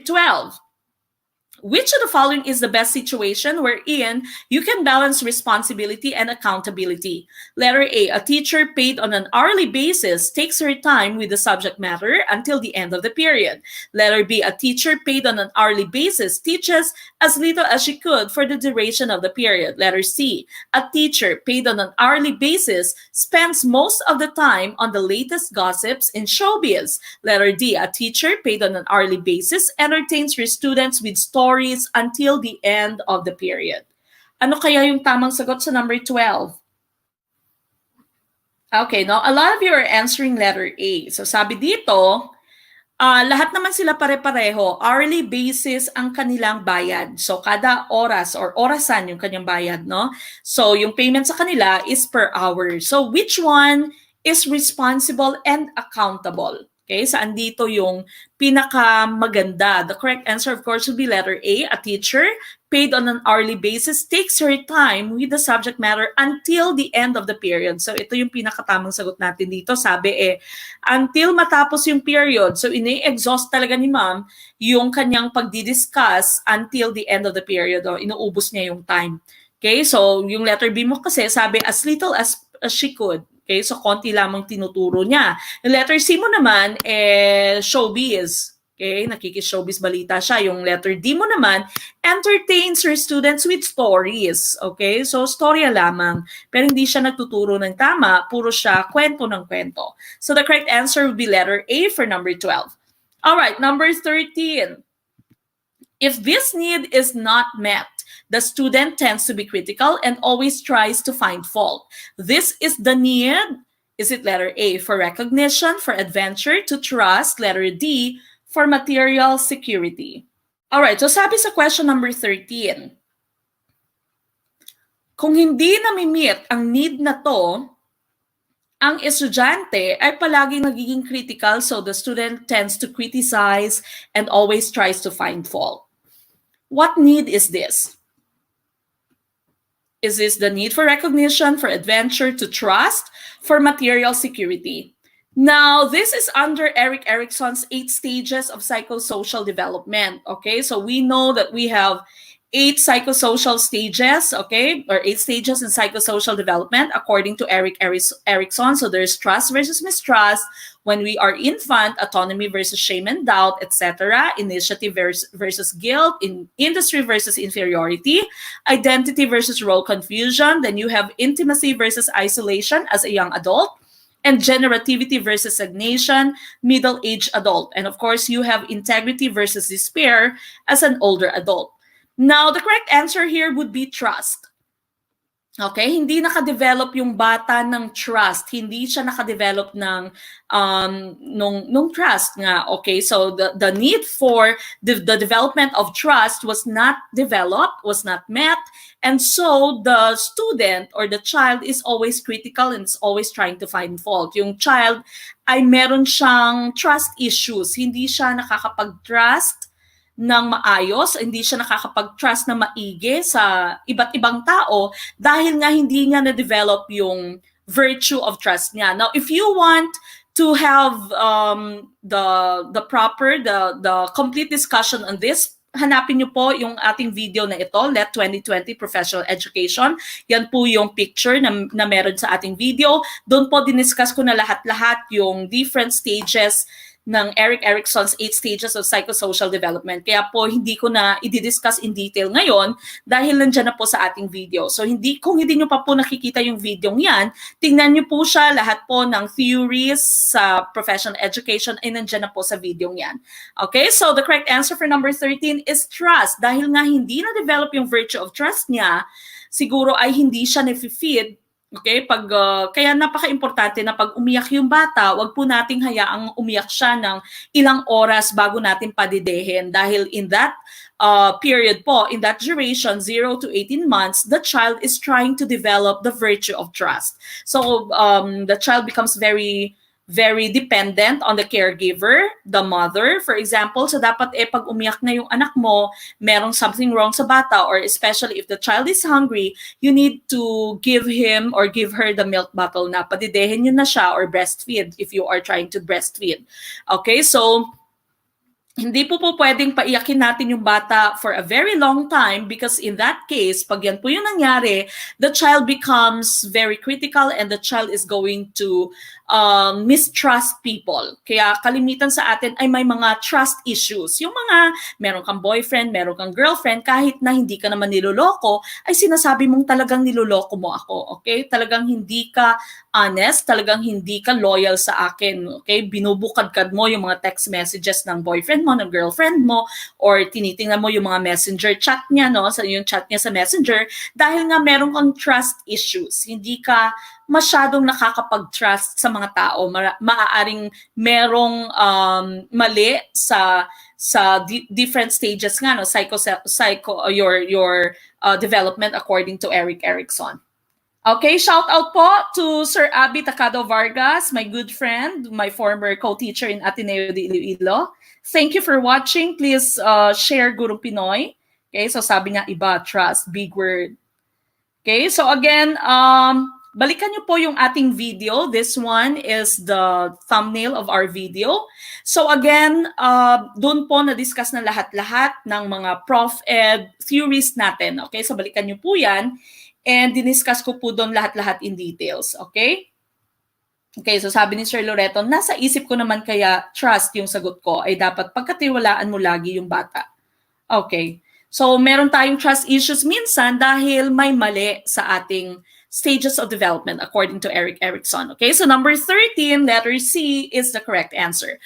12. Which of the following is the best situation wherein you can balance responsibility and accountability? Letter A teacher paid on an hourly basis takes her time with the subject matter until the end of the period. Letter B, a teacher paid on an hourly basis teaches as little as she could for the duration of the period. Letter C, a teacher paid on an hourly basis spends most of the time on the latest gossips in showbiz. Letter D, a teacher paid on an hourly basis entertains her students with stories until the end of the period. Ano kaya yung tamang sagot sa number 12? Okay, now a lot of you are answering letter A. So sabi dito, lahat naman sila pare-pareho. Hourly basis ang kanilang bayad. So kada oras or orasan yung kanyang bayad, no? So yung payment sa kanila is per hour. So which one is responsible and accountable? Okay, so andito yung pinakamaganda. The correct answer, of course, would be letter A. A teacher paid on an hourly basis takes her time with the subject matter until the end of the period. So ito yung pinakatamang sagot natin dito. Sabi until matapos yung period. So ini-exhaust talaga ni ma'am yung kanyang pagdidiscuss until the end of the period. O, inuubos niya yung time. Okay, so yung letter B mo kasi sabi as little as she could. Okay, so konti lamang tinuturo niya. Yung letter C mo naman, showbiz. Okay, nakikis-showbiz balita siya. Yung letter D mo naman, entertains her students with stories. Okay, so storya lamang. Pero hindi siya nagtuturo ng tama, puro siya kwento ng kwento. So the correct answer would be letter A for number 12. All right, number 13. If this need is not met, the student tends to be critical and always tries to find fault. This is the need. Is it letter A for recognition, for adventure, to trust? Letter D for material security. All right, so sabi sa question number 13, kung hindi nami-meet ang need na to, ang estudyante ay palaging nagiging critical, so the student tends to criticize and always tries to find fault. What need is this? Is this the need for recognition, for adventure, to trust, for material security? Now, this is under Erik Erikson's 8 stages of psychosocial development. Okay, so we know that we have 8 psychosocial stages, okay, or 8 stages in psychosocial development according to Erik Erikson. So there's trust versus mistrust, when we are infant, autonomy versus shame and doubt, etc., initiative versus guilt, in industry versus inferiority, identity versus role confusion, then you have intimacy versus isolation as a young adult, and generativity versus stagnation, middle-aged adult. And of course, you have integrity versus despair as an older adult. Now, the correct answer here would be trust. Okay, hindi nakadevelop yung bata ng trust. Hindi siya nakadevelop ng nung trust nga. Okay, so the need for the development of trust was not developed, was not met, and so the student or the child is always critical and is always trying to find fault. Yung child ay meron siyang trust issues. Hindi siya nakakapag-trust ng maayos, hindi siya nakakapag-trust na maigi sa iba't ibang tao dahil nga hindi niya na-develop yung virtue of trust niya. Now, if you want to have the complete discussion on this, hanapin niyo po yung ating video na ito, Let 2020 Professional Education. Yan po yung picture na meron sa ating video. Doon po diniscuss ko na lahat-lahat yung different stages ng Erik Erikson's 8 stages of psychosocial development. Kaya po hindi ko na i-discuss in detail ngayon dahil nandiyan na po sa ating video. So kung hindi nyo pa po nakikita yung video yan, tingnan nyo po siya, lahat po ng theories sa professional education ay nandiyan na po sa video yan. Okay, so the correct answer for number 13 is trust. Dahil nga hindi na-develop yung virtue of trust niya, siguro ay hindi siya na-feed. Okay, kaya napaka-importante na pag umiyak yung bata, wag po nating hayaang umiyak siya ng ilang oras bago natin padidehin. Dahil in that period po, in that duration, 0 to 18 months, the child is trying to develop the virtue of trust. So the child becomes very dependent on the caregiver, the mother, for example. So dapat pag umiyak na yung anak mo, merong something wrong sa bata, or especially if the child is hungry, you need to give him or give her the milk bottle na padidehin nyo na siya, or breastfeed if you are trying to breastfeed. Okay, so hindi po pwedeng paiyakin natin yung bata for a very long time because in that case, pag yan po yung nangyari, the child becomes very critical and the child is going to mistrust people. Kaya kalimitan sa atin ay may mga trust issues. Yung mga meron kang boyfriend, meron kang girlfriend, kahit na hindi ka naman niloloko, ay sinasabi mong talagang niloloko mo ako. Okay? Talagang hindi ka honest, talagang hindi ka loyal sa akin. Okay? Binubukadkad mo yung mga text messages ng boyfriend mo, ng girlfriend mo, or tinitingnan mo yung mga messenger chat niya, no? Yung chat niya sa messenger, dahil nga meron kang trust issues. Hindi ka masyadong nakakapag-trust sa mga tao. Maaaring merong mali sa different stages nga, no? Your development according to Eric Erickson. Okay, shout out po to Sir Abby Tacado Vargas, my good friend, my former co-teacher in Ateneo de Iloilo. Thank you for watching. Please share Gurong Pinoy. Okay, so sabi nga iba, trust, big word. Okay, so again, balikan nyo po yung ating video. This one is the thumbnail of our video. So again, doon po na-discuss na lahat-lahat ng mga Prof Ed theories natin. Okay, so balikan nyo po yan. And diniscuss ko po doon lahat-lahat in details. Okay? Okay, so sabi ni Sir Loreto, nasa isip ko naman kaya trust yung sagot ko ay dapat pagkatiwalaan mo lagi yung bata. Okay. So meron tayong trust issues minsan dahil may mali sa ating stages of development according to Eric Erickson. Okay, so number 13, letter C is the correct answer.